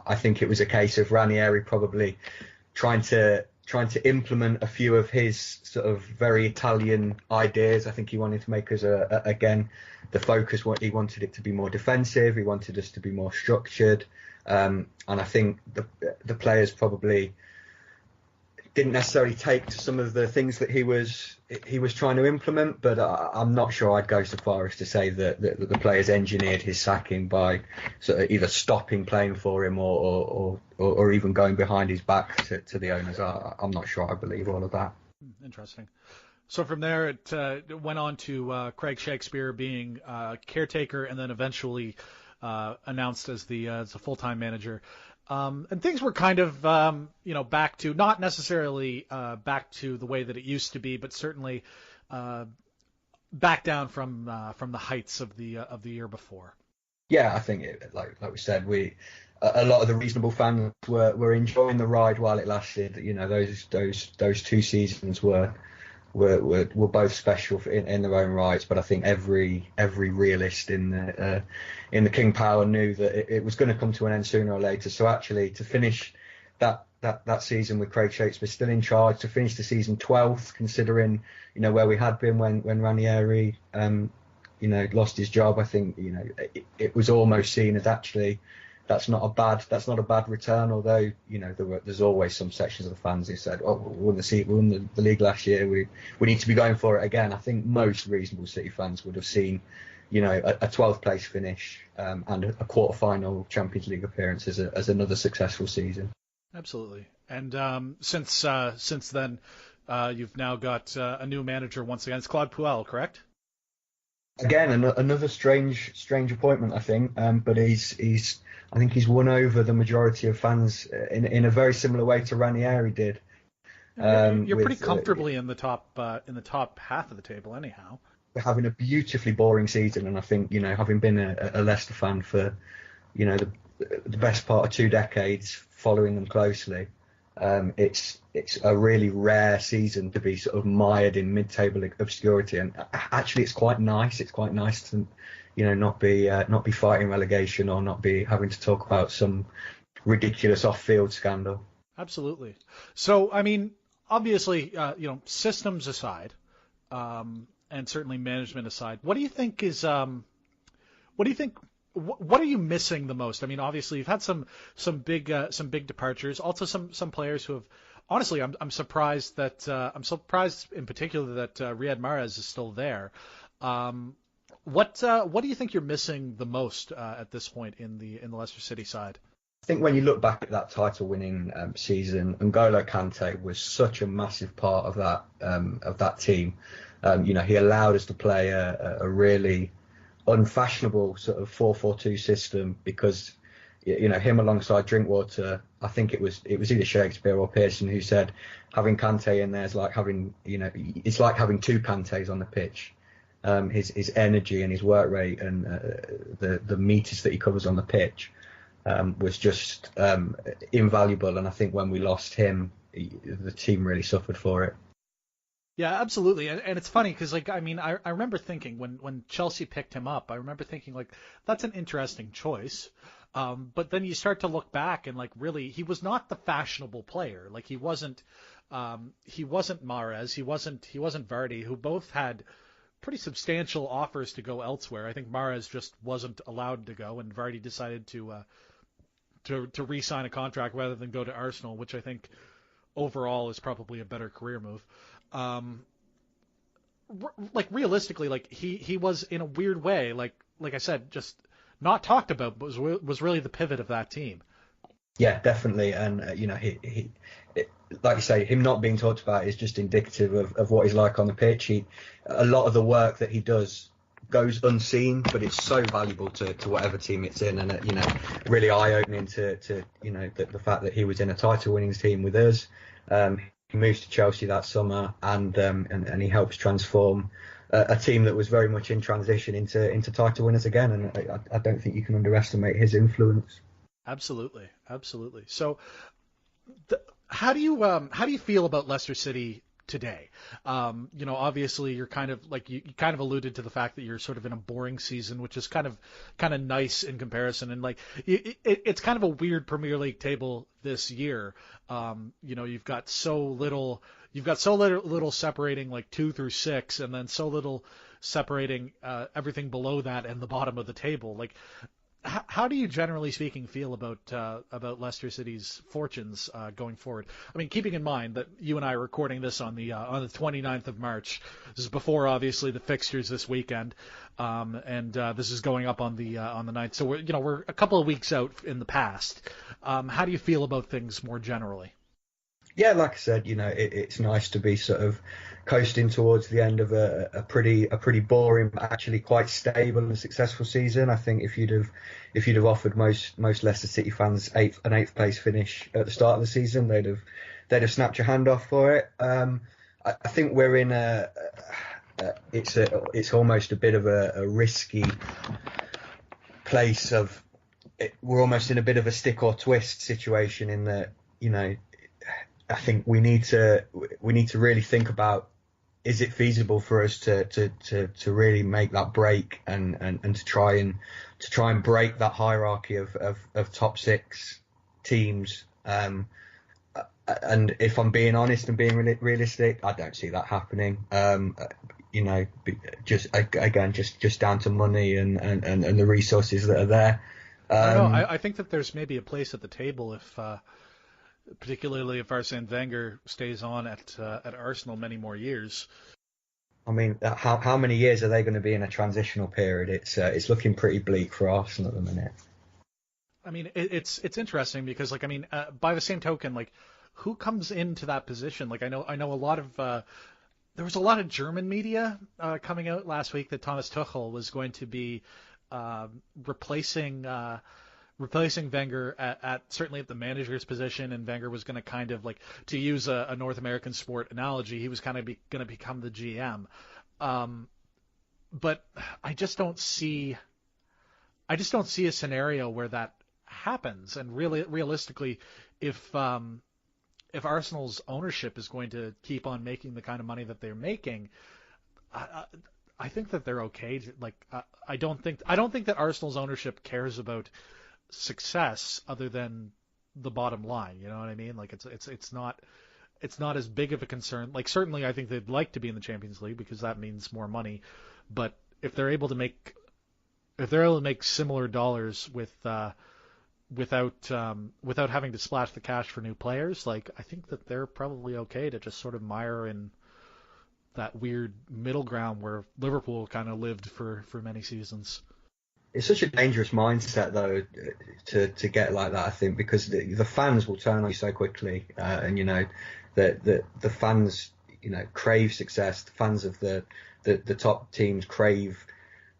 I think it was a case of Ranieri probably trying to implement a few of his sort of very Italian ideas. I think he wanted to make us again the focus. What he wanted it to be more defensive. He wanted us to be more structured. And I think the players probably didn't necessarily take to some of the things that he was trying to implement, but I'm not sure I'd go so far as to say that the players engineered his sacking by sort of either stopping playing for him or even going behind his back to the owners. I'm not sure I believe all of that. Interesting. So from there, it went on to Craig Shakespeare being caretaker and then eventually announced as the full-time manager. And things were kind of, back to not necessarily back to the way that it used to be, but certainly back down from the heights of the year before. Yeah, I think like we said, a lot of the reasonable fans were enjoying the ride while it lasted. You know, those 2 seasons were both special in their own rights, but I think every realist in the King Power knew that it was going to come to an end sooner or later. So actually, to finish that season with Craig Shakespeare still in charge, to finish the season 12th, considering where we had been when Ranieri lost his job, I think it was almost seen as actually that's not a bad return. Although there's always some sections of the fans who said, "Oh, we won the league last year. We need to be going for it again." I think most reasonable City fans would have seen, a 12th place finish and a quarter-final Champions League appearance as another successful season. Absolutely. And since then, you've now got a new manager once again. It's Claude Puel, correct? Again, another strange appointment, I think. But I think he's won over the majority of fans in a very similar way to Ranieri did. You're pretty comfortably in the top half of the table, anyhow. We're having a beautifully boring season, and I think having been a Leicester fan for the best part of 2 decades, following them closely, it's a really rare season to be sort of mired in mid-table obscurity, and actually it's quite nice. It's quite nice to not be fighting relegation or not be having to talk about some ridiculous off-field scandal. Absolutely. So I mean, obviously, systems aside, and certainly management aside, what do you think what are you missing the most? I mean, obviously you've had some big departures, also some players who have. Honestly, I'm surprised in particular that Riyad Mahrez is still there. What do you think you're missing the most at this point in the Leicester City side? I think when you look back at that title-winning season, N'Golo Kante was such a massive part of that team. He allowed us to play a really unfashionable sort of 4-4-2 system because him alongside Drinkwater. I think it was either Shakespeare or Pearson who said having Kante in there is like having it's like having 2 Kantes on the pitch. His energy and his work rate and the meters that he covers on the pitch was just invaluable. And I think when we lost him, the team really suffered for it. Yeah, absolutely. And it's funny because, I remember thinking when Chelsea picked him up, I remember thinking, that's an interesting choice. But then you start to look back and, really, he was not the fashionable player. He wasn't Mahrez. He wasn't Vardy, who both had pretty substantial offers to go elsewhere. I think Mahrez just wasn't allowed to go, and Vardy decided to re-sign a contract rather than go to Arsenal, which I think overall is probably a better career move. Realistically, he was in a weird way, like I said, just not talked about, but was really the pivot of that team. Yeah, definitely. And, he like you say, him not being talked about is just indicative of what he's like on the pitch. A lot of the work that he does goes unseen, but it's so valuable to whatever team it's in. And, really eye-opening to the fact that he was in a title-winning team with us. He moves to Chelsea that summer and he helps transform a team that was very much in transition into title winners again. And I don't think you can underestimate his influence. Absolutely. So how do you feel about Leicester City today. Obviously you're kind of like you kind of alluded to the fact that you're sort of in a boring season, which is kind of nice in comparison. And like it's kind of a weird Premier League table this year. You've got so little separating like 2 through 6, and then so little separating everything below that and the bottom of the table. Like, how do you, generally speaking, feel about Leicester City's fortunes going forward? I mean, keeping in mind that you and I are recording this on the 29th of March. This is before, obviously, the fixtures this weekend, and this is going up on the 9th. So we're a couple of weeks out in the past. How do you feel about things more generally? Yeah, like I said, it's nice to be sort of coasting towards the end of a pretty boring, but actually quite stable and successful season. I think if you'd have offered most Leicester City fans an eighth place finish at the start of the season, they'd have snapped your hand off for it. I think we're in it's almost a bit of a risky place of we're almost in a bit of a stick or twist situation in that I think we need to really think about, is it feasible for us to really make that break and to try and break that hierarchy of top 6 teams. And if I'm being honest and being realistic, I don't see that happening. Just down to money and the resources that are there. I don't know. I think that there's maybe a place at the table if. Particularly if Arsene Wenger stays on at Arsenal many more years. I mean, how many years are they going to be in a transitional period? It's looking pretty bleak for Arsenal at the minute. I mean, it's interesting because, like, I mean, by the same token, like, who comes into that position? Like, I know a lot of there was a lot of German media coming out last week that Thomas Tuchel was going to be replacing Wenger at certainly at the manager's position, and Wenger was going to kind of, like, to use a North American sport analogy, he was kind of going to become the GM. But I just don't see a scenario where that happens. And really, realistically, if Arsenal's ownership is going to keep on making the kind of money that they're making, I think that they're okay. I don't think that Arsenal's ownership cares about success other than the bottom line. You know what I mean? Like, it's not as big of a concern. Like, certainly I think they'd like to be in the Champions League because that means more money, but if they're able to make similar dollars without having to splash the cash for new players, like, I think that they're probably okay to just sort of mire in that weird middle ground where Liverpool kind of lived for many seasons. It's such a dangerous mindset, though, to get like that, I think, because the fans will turn on you so quickly, and the fans crave success. The fans of the top teams crave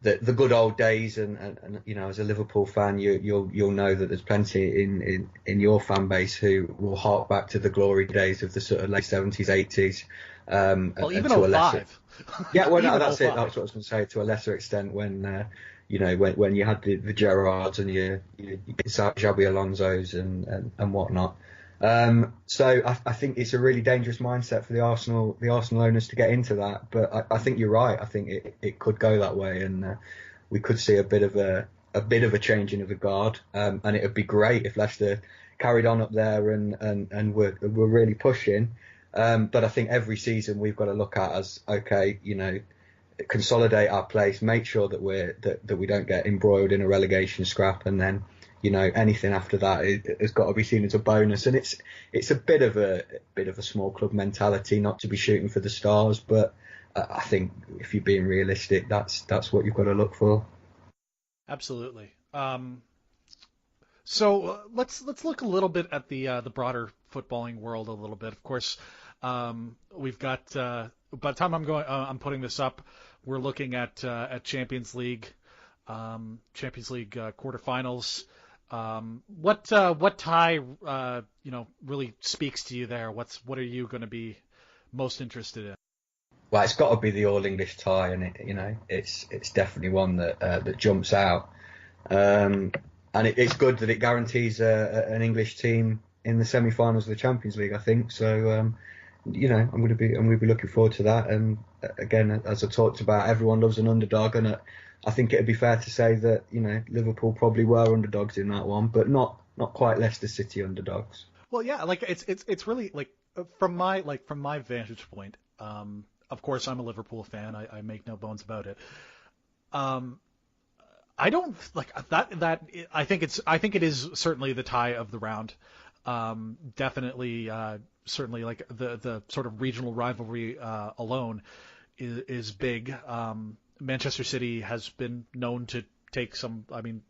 the good old days, and as a Liverpool fan, you'll know that there's plenty in your fan base who will hark back to the glory days of the sort of late 70s, 80s. Well, even 05. Yeah, well, no, that's it. That's what I was going to say. To a lesser extent, when when you had the Gerrards and your Xabi Alonsos and whatnot. So I think it's a really dangerous mindset for the Arsenal owners to get into that. But I think you're right. I think it could go that way, and we could see a bit of a changing of the guard. And it would be great if Leicester carried on up there and were really pushing. But I think every season we've got to look at as, okay, consolidate our place, make sure that we don't get embroiled in a relegation scrap, and then anything after that has got to be seen as a bonus. And it's a bit of a small club mentality not to be shooting for the stars, but I think if you're being realistic, that's what you've got to look for. Absolutely. So let's look a little bit at the broader footballing world a little bit. Of course, we've got by the time I'm putting this up, we're looking at Champions League quarterfinals. What tie really speaks to you there? What are you going to be most interested in? Well, it's got to be the All English tie, and it's definitely one that jumps out. And it's good that it guarantees an English team in the semi-finals of the Champions League, I think. So I'm going to be looking forward to that. And again, as I talked about, everyone loves an underdog, and I think it'd be fair to say that Liverpool probably were underdogs in that one, but not quite Leicester City underdogs. Well, yeah, like it's really like from my vantage point. Of course, I'm a Liverpool fan. I make no bones about it. Um, I don't like that. I think it is certainly the tie of the round. Definitely, certainly like the sort of regional rivalry alone is big. Manchester City has been known to take some. I mean,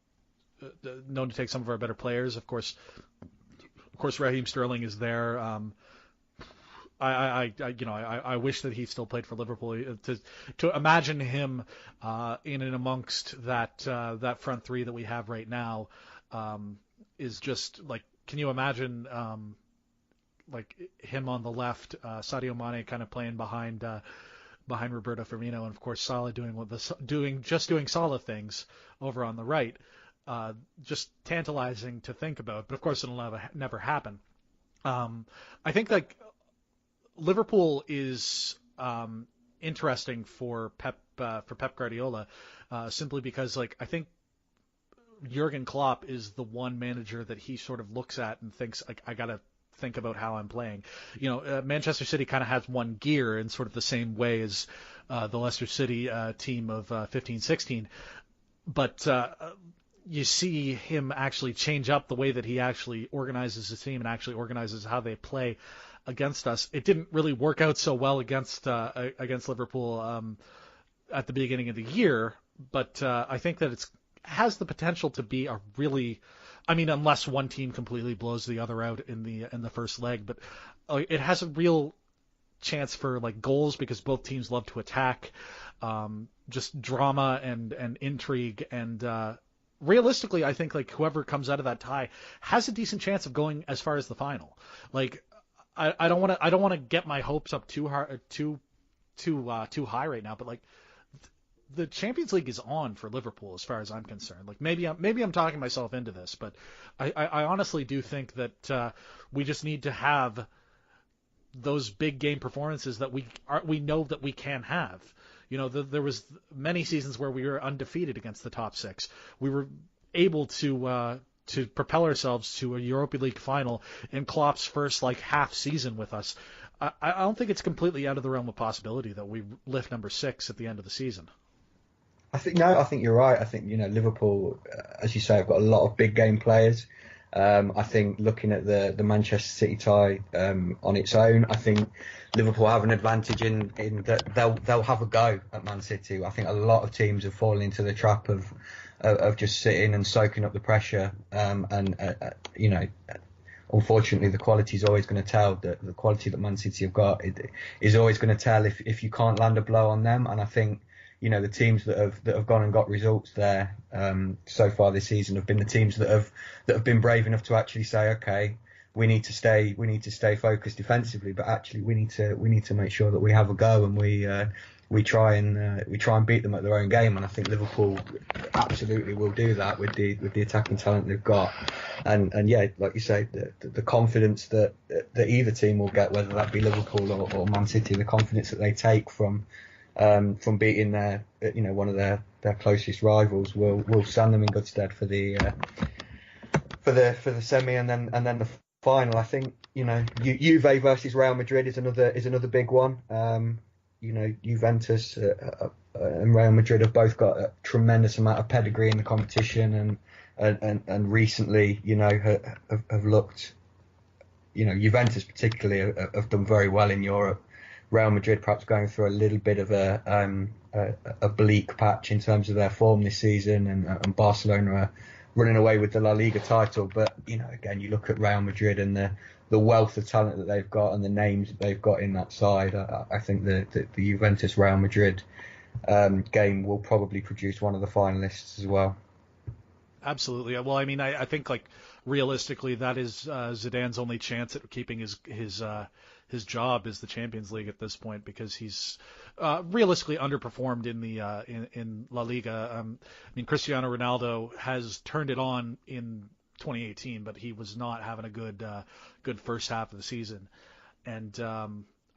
known to take some of our better players. Of course, Raheem Sterling is there. I wish that he still played for Liverpool. To imagine him in and amongst that front three that we have right now is just like, can you imagine like him on the left, Sadio Mane kind of playing behind Roberto Firmino, and of course Salah doing Salah things over on the right. Just tantalizing to think about, but of course it'll never happen. I think like Liverpool is interesting for Pep Guardiola, simply because like I think Jurgen Klopp is the one manager that he sort of looks at and thinks like, I gotta think about how I'm playing. Manchester City kind of has one gear in sort of the same way as the Leicester City team of 15-16, but you see him actually change up the way that he actually organizes his team and actually organizes how they play against us. It didn't really work out so well against Liverpool at the beginning of the year, but I think that it has the potential to be a really, I mean, unless one team completely blows the other out in the first leg, but it has a real chance for like goals because both teams love to attack, just drama and intrigue, and realistically, I think like whoever comes out of that tie has a decent chance of going as far as the final. Like I don't want to get my hopes up too high right now, but like the Champions League is on for Liverpool as far as I'm concerned. Like maybe I'm talking myself into this, but I honestly do think that we just need to have those big game performances that we know that we can have. There was many seasons where we were undefeated against the top six. We were able to propel ourselves to a Europa League final in Klopp's first like half season with us. I don't think it's completely out of the realm of possibility that we lift number 6 at the end of the season. I think you're right. I think Liverpool, as you say, have got a lot of big game players. I think looking at the Manchester City tie on its own, I think Liverpool have an advantage in that they'll have a go at Man City. I think a lot of teams have fallen into the trap of just sitting and soaking up the pressure, unfortunately the quality is always going to tell. The quality that Man City have got is always going to tell if you can't land a blow on them. And I think the teams that have gone and got results there so far this season have been the teams that have been brave enough to actually say, okay, we need to stay focused defensively, but actually we need to make sure that we have a go and we try and beat them at their own game. And I think Liverpool absolutely will do that with the attacking talent they've got. And yeah, like you say, the confidence that either team will get, whether that be Liverpool or Man City, the confidence that they take from beating one of their closest rivals will stand them in good stead for the semi and then the final. I think Juve versus Real Madrid is another big one. Juventus and Real Madrid have both got a tremendous amount of pedigree in the competition, and recently have looked, Juventus particularly have done very well in Europe. Real Madrid perhaps going through a little bit of a bleak patch in terms of their form this season, and Barcelona are running away with the La Liga title. But again, you look at Real Madrid and the wealth of talent that they've got and the names that they've got in that side. I think the Juventus Real Madrid game will probably produce one of the finalists as well. Absolutely. Well, I mean, I think like realistically, that is Zidane's only chance at keeping his job is the Champions League at this point, because he's realistically underperformed in La Liga. I mean, Cristiano Ronaldo has turned it on in 2018, but he was not having a good first half of the season. And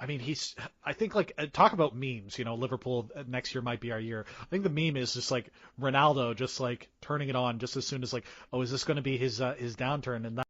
I mean, I think like talk about memes. Liverpool next year might be our year. I think the meme is just like Ronaldo, just like turning it on just as soon as like, oh, is this going to be his downturn? And